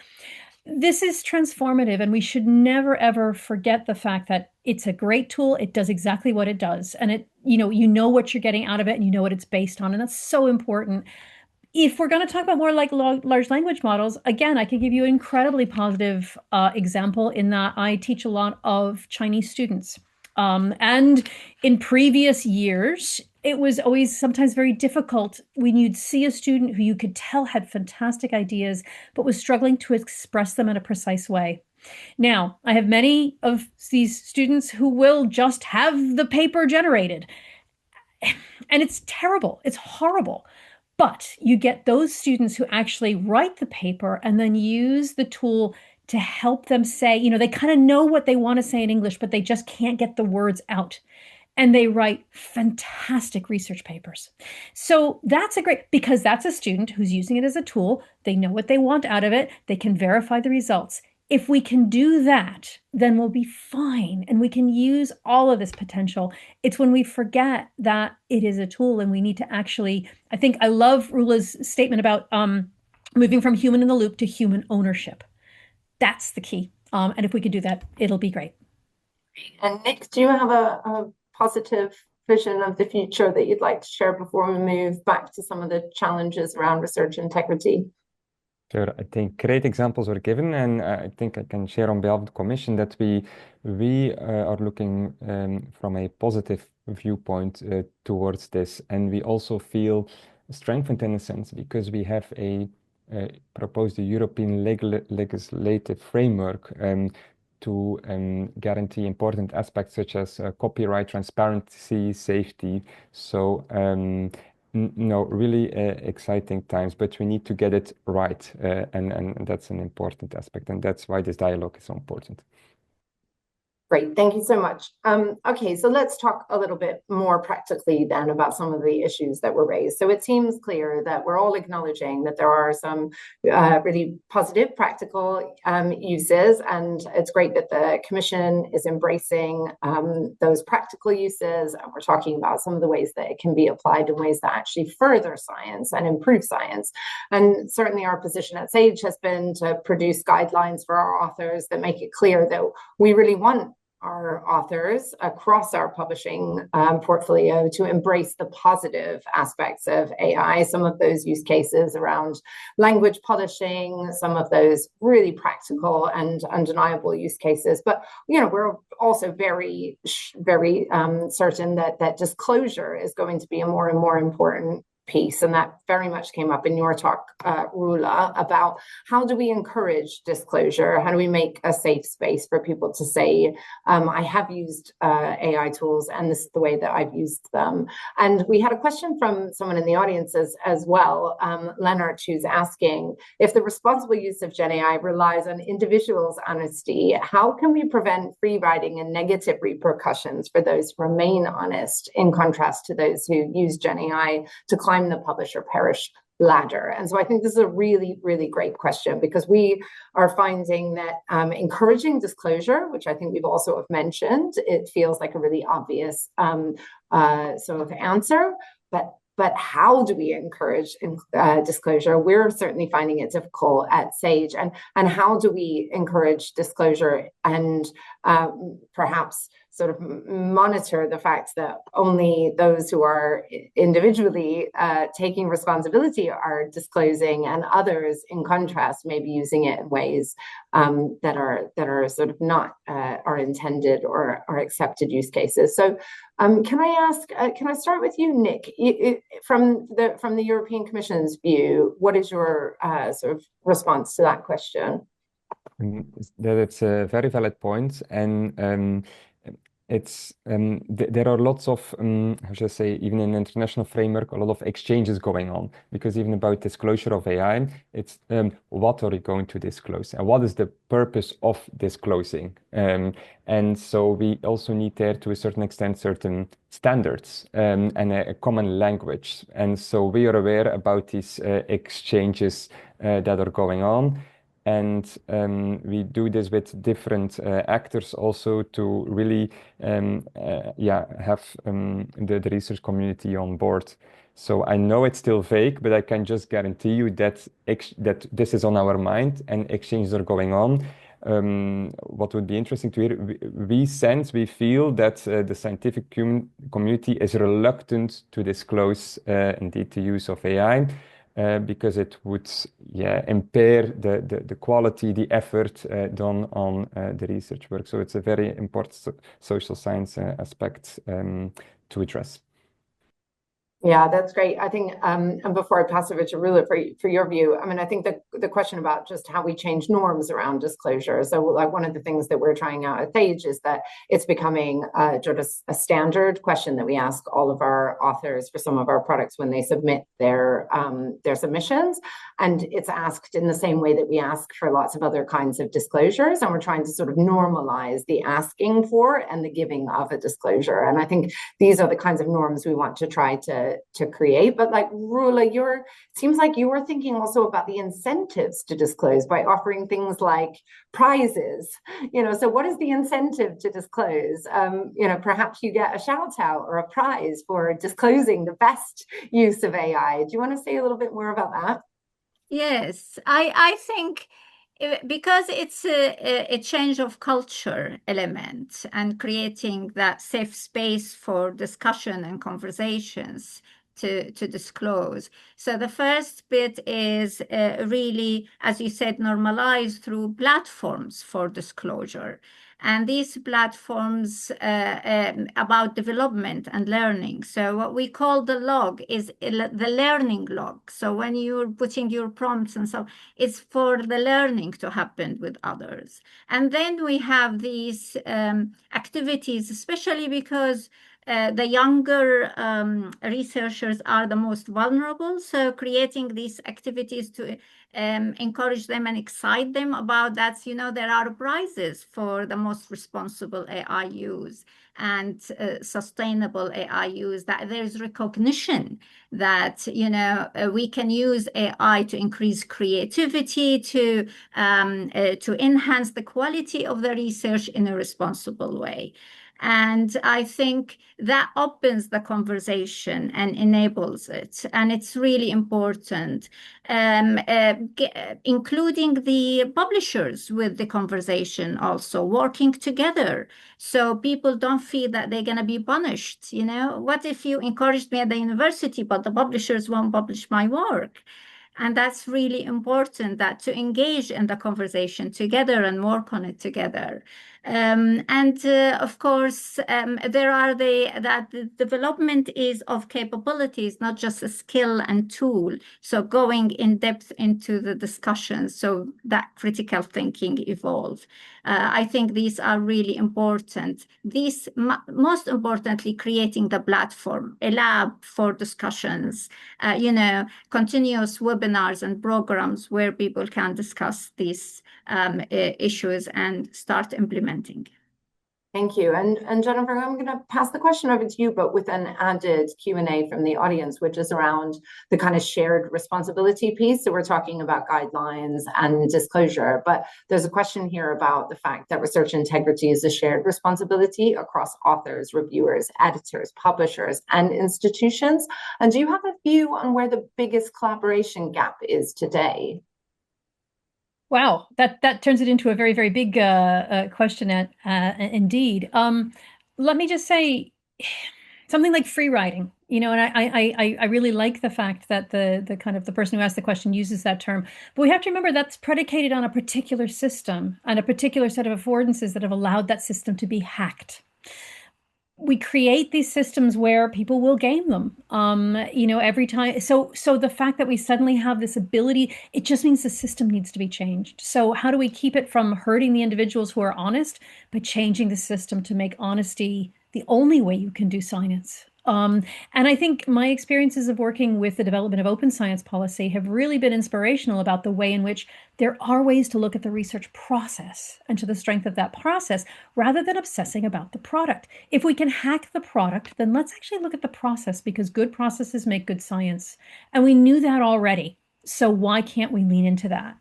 Speaker 2: This is transformative, and we should never ever forget the fact that it's a great tool. It does exactly what it does, and you know what you're getting out of it, and you know what it's based on, and that's so important. If we're going to talk about more like large language models, again, I can give you an incredibly positive example in that I teach a lot of Chinese students. And in previous years, it was always sometimes very difficult when you'd see a student who you could tell had fantastic ideas, but was struggling to express them in a precise way. Now, I have many of these students who will just have the paper generated. And it's terrible. It's horrible. But you get those students who actually write the paper and then use the tool to help them say, you know, they kind of know what they want to say in English, but they just can't get the words out. And they write fantastic research papers. So that's because that's a student who's using it as a tool. They know what they want out of it. They can verify the results. If we can do that, then we'll be fine and we can use all of this potential. It's when we forget that it is a tool and we need to actually, I think I love Rula's statement about moving from human in the loop to human ownership. That's the key. And if we can do that, it'll be great.
Speaker 1: And Nick, do you have a positive vision of the future that you'd like to share before we move back to some of the challenges around research integrity?
Speaker 3: Sure, I think great examples were given, and I think I can share on behalf of the Commission that we are looking from a positive viewpoint towards this, and we also feel strengthened in a sense because we have proposed a European legislative framework to guarantee important aspects such as copyright, transparency, safety. So no, really exciting times, but we need to get it right, and that's an important aspect, and that's why this dialogue is so important.
Speaker 1: Great, thank you so much. Okay, so let's talk a little bit more practically then about some of the issues that were raised. So it seems clear that we're all acknowledging that there are some really positive practical uses, and it's great that the Commission is embracing those practical uses, and we're talking about some of the ways that it can be applied in ways that actually further science and improve science. And certainly our position at SAGE has been to produce guidelines for our authors that make it clear that we really want our authors across our publishing portfolio to embrace the positive aspects of AI, some of those use cases around language polishing, some of those really practical and undeniable use cases. But, you know, we're also very certain that disclosure is going to be a more and more important piece, and that very much came up in your talk, Rula, about how do we encourage disclosure? How do we make a safe space for people to say, I have used AI tools and this is the way that I've used them? And we had a question from someone in the audience as well, Leonard, who's asking, if the responsible use of Gen AI relies on individuals' honesty, how can we prevent free riding and negative repercussions for those who remain honest, in contrast to those who use Gen AI to climb the publish or perish ladder? And so I think this is a really, really great question, because we are finding that encouraging disclosure, which I think we've also have mentioned, it feels like a really obvious sort of answer, but how do we encourage disclosure? We're certainly finding it difficult at SAGE. And how do we encourage disclosure and perhaps sort of monitor the fact that only those who are individually taking responsibility are disclosing, and others, in contrast, may be using it in ways that are sort of not our intended or our accepted use cases. So can I start with you, Nick? From the European Commission's view, what is your sort of response to that question?
Speaker 3: That it's a very valid point, and there are lots of how should I say, even in the international framework, a lot of exchanges going on, because even about disclosure of AI, it's what are you going to disclose and what is the purpose of disclosing, and so we also need there to a certain extent certain standards and a common language, and so we are aware about these exchanges that are going on. And we do this with different actors also to really have the research community on board. So I know it's still vague, but I can just guarantee you that this is on our mind and exchanges are going on. What would be interesting to hear, we feel that the scientific community is reluctant to disclose indeed the use of AI. Because it would impair the quality, the effort done on the research work. So it's a very important social science aspect to address.
Speaker 1: Yeah, that's great. I think, and before I pass over to Rula for your view, I mean, I think the question about just how we change norms around disclosure. So, like one of the things that we're trying out at Sage is that it's becoming sort of a standard question that we ask all of our authors for some of our products when they submit their submissions, and it's asked in the same way that we ask for lots of other kinds of disclosures, and we're trying to sort of normalize the asking for and the giving of a disclosure. And I think these are the kinds of norms we want to try to create. But like Rula, seems like you were thinking also about the incentives to disclose by offering things like prizes. So what is the incentive to disclose? Perhaps you get a shout out or a prize for disclosing the best use of AI. Do you want to say a little bit more about that?
Speaker 4: Yes, I think because it's a change of culture element and creating that safe space for discussion and conversations to disclose. So the first bit is really, as you said, normalized through platforms for disclosure. And these platforms about development and learning. So what we call the log is the learning log. So when you're putting your prompts and so, it's for the learning to happen with others. And then we have these activities, especially because the younger researchers are the most vulnerable. So creating these activities to encourage them and excite them about that. There are prizes for the most responsible AI use and sustainable AI use, that there's recognition that, we can use AI to increase creativity, to enhance the quality of the research in a responsible way. And I think that opens the conversation and enables it. And it's really important, including the publishers with the conversation, also working together. So people don't feel that they're going to be punished. What if you encouraged me at the university, but the publishers won't publish my work? And that's really important, that to engage in the conversation together and work on it together. Of course, there are that the development is of capabilities, not just a skill and tool. So going in depth into the discussion, so that critical thinking evolve. I think these are really important. These, most importantly, creating the platform, a lab for discussions, continuous webinars and programs where people can discuss these issues and start implementing.
Speaker 1: Thank you. And Jennifer, I'm going to pass the question over to you, but with an added Q&A from the audience, which is around the kind of shared responsibility piece. So we're talking about guidelines and disclosure, but there's a question here about the fact that research integrity is a shared responsibility across authors, reviewers, editors, publishers, and institutions. And do you have a view on where the biggest collaboration gap is today?
Speaker 2: Wow, that turns it into a very, very big question indeed. Let me just say something like free writing, and I really like the fact that the kind of the person who asked the question uses that term. But we have to remember that's predicated on a particular system and a particular set of affordances that have allowed that system to be hacked. We create these systems where people will game them, every time. So the fact that we suddenly have this ability, it just means the system needs to be changed. So how do we keep it from hurting the individuals who are honest? By changing the system to make honesty the only way you can do science. And I think my experiences of working with the development of open science policy have really been inspirational about the way in which there are ways to look at the research process and to the strength of that process rather than obsessing about the product. If we can hack the product, then let's actually look at the process, because good processes make good science. And we knew that already. So why can't we lean into that?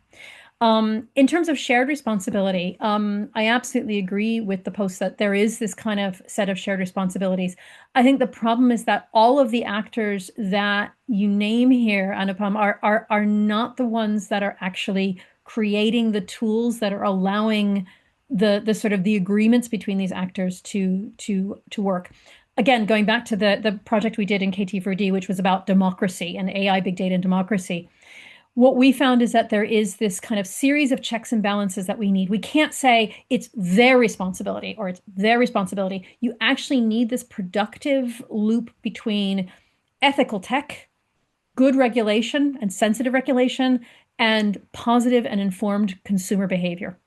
Speaker 2: In terms of shared responsibility, I absolutely agree with the post that there is this kind of set of shared responsibilities. I think the problem is that all of the actors that you name here, Anupam, are not the ones that are actually creating the tools that are allowing the sort of the agreements between these actors to work. Again, going back to the project we did in KT4D, which was about democracy and AI, big data and democracy. What we found is that there is this kind of series of checks and balances that we need. We can't say it's their responsibility or it's their responsibility. You actually need this productive loop between ethical tech, good regulation and sensitive regulation, and positive and informed consumer behavior.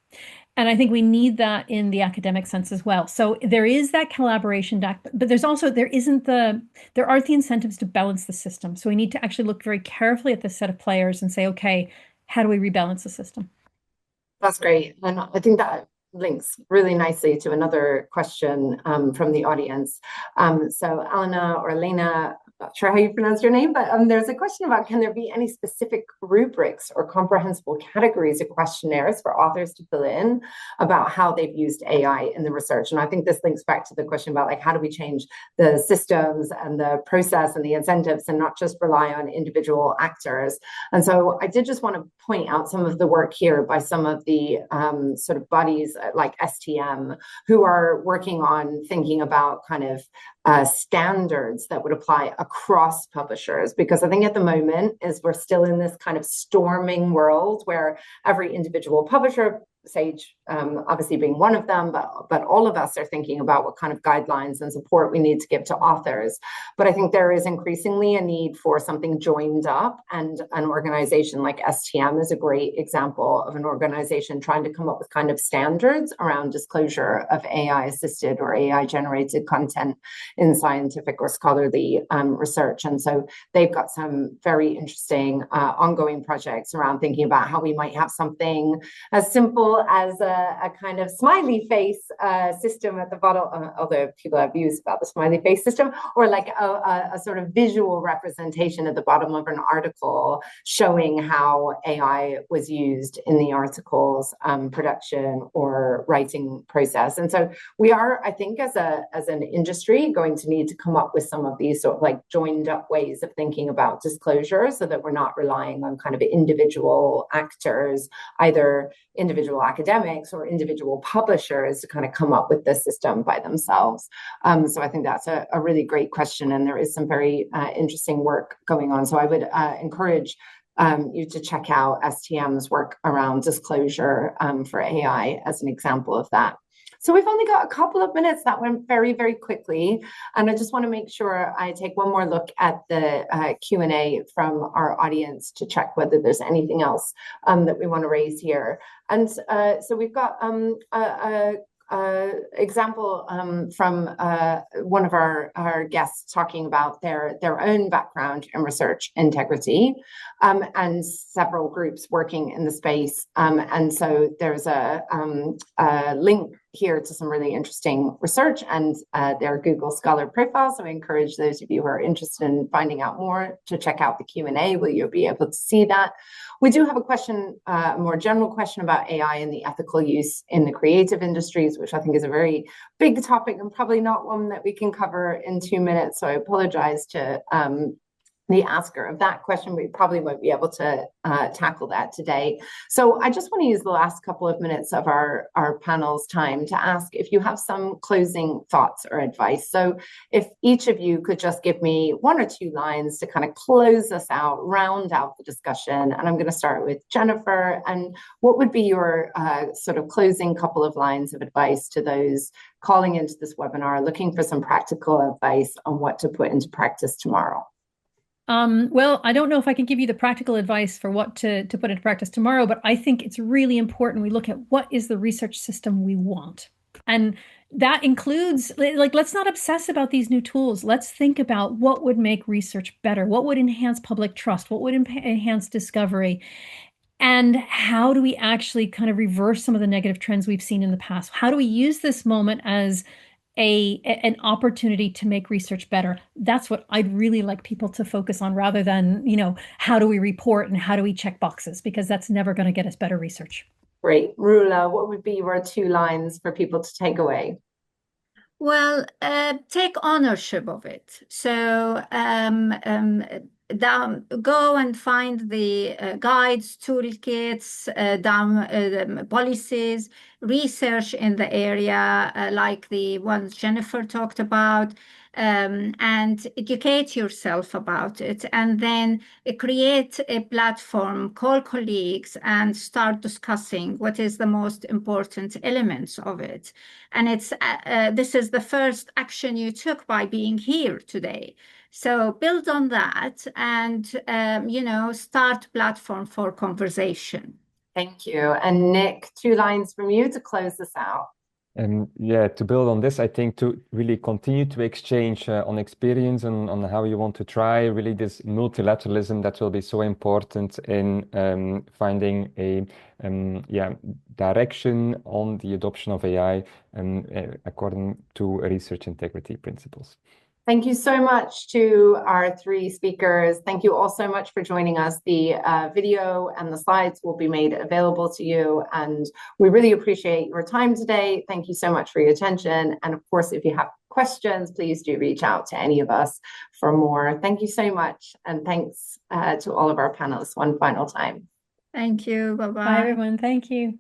Speaker 2: And I think we need that in the academic sense as well. So there is that collaboration, but there aren't the incentives to balance the system. So we need to actually look very carefully at this set of players and say, okay, how do we rebalance the system?
Speaker 1: That's great. And I think that links really nicely to another question from the audience. So Elena or Elena, I'm not sure how you pronounce your name, but there's a question about, can there be any specific rubrics or comprehensible categories or questionnaires for authors to fill in about how they've used AI in the research? And I think this links back to the question about, like, how do we change the systems and the process and the incentives and not just rely on individual actors? And so I did just want to point out some of the work here by some of the sort of bodies like STM, who are working on thinking about kind of standards that would apply across publishers, because I think at the moment is we're still in this kind of storming world where every individual publisher, Sage obviously being one of them, but all of us are thinking about what kind of guidelines and support we need to give to authors. But I think there is increasingly a need for something joined up, and an organization like STM is a great example of an organization trying to come up with kind of standards around disclosure of AI-assisted or AI-generated content in scientific or scholarly research. And so they've got some very interesting ongoing projects around thinking about how we might have something as simple as a kind of smiley face system at the bottom, although people have views about the smiley face system, or like a sort of visual representation at the bottom of an article showing how AI was used in the article's production or writing process. And so we are, I think, as an industry, going to need to come up with some of these sort of like joined up ways of thinking about disclosure, so that we're not relying on kind of individual actors, either individual academics or individual publishers, to kind of come up with this system by themselves. So I think that's a really great question, and there is some very interesting work going on. So I would encourage you to check out STM's work around disclosure for AI as an example of that. So we've only got a couple of minutes. That went very, very quickly. And I just want to make sure I take one more look at the Q&A from our audience to check whether there's anything else that we want to raise here. And so we've got example from one of our guests talking about their own background in research integrity, and several groups working in the space. And so there's a link here to some really interesting research and their Google Scholar profile. So I encourage those of you who are interested in finding out more to check out the Q&A, where you'll be able to see that. We do have a question, a more general question about AI and the ethical use in the creative industries, which I think is a very big topic and probably not one that we can cover in 2 minutes. So I apologize to the asker of that question. We probably won't be able to tackle that today. So I just want to use the last couple of minutes of our panel's time to ask if you have some closing thoughts or advice. So if each of you could just give me 1 or 2 lines to kind of close us out, round out the discussion. And I'm going to start with Jennifer. And what would be your sort of closing couple of lines of advice to those calling into this webinar, looking for some practical advice on what to put into practice tomorrow?
Speaker 2: Well, I don't know if I can give you the practical advice for what to put into practice tomorrow, but I think it's really important we look at what is the research system we want. And that includes, like, let's not obsess about these new tools. Let's think about what would make research better, what would enhance public trust, what would enhance discovery, and how do we actually kind of reverse some of the negative trends we've seen in the past? How do we use this moment as an opportunity to make research better? That's what I'd really like people to focus on, rather than, how do we report and how do we check boxes, because that's never going to get us better research.
Speaker 1: Great. Rula, what would be your 2 lines for people to take away?
Speaker 4: Well, take ownership of it. So go and find the guides, toolkits, policies, research in the area like the ones Jennifer talked about, and educate yourself about it, and then create a platform, call colleagues, and start discussing what is the most important elements of it. And it's this is the first action you took by being here today. So build on that and, start platform for conversation.
Speaker 1: Thank you. And Nick, 2 lines from you to close this out.
Speaker 3: Yeah, to build on this, I think to really continue to exchange on experience and on how you want to try really this multilateralism that will be so important in finding a direction on the adoption of AI according to research integrity principles.
Speaker 1: Thank you so much to our 3 speakers. Thank you all so much for joining us. The video and the slides will be made available to you, and we really appreciate your time today. Thank you so much for your attention. And of course, if you have questions, please do reach out to any of us for more. Thank you so much. And thanks to all of our panelists one final time.
Speaker 4: Thank you. Bye-bye.
Speaker 2: Bye, everyone. Thank you.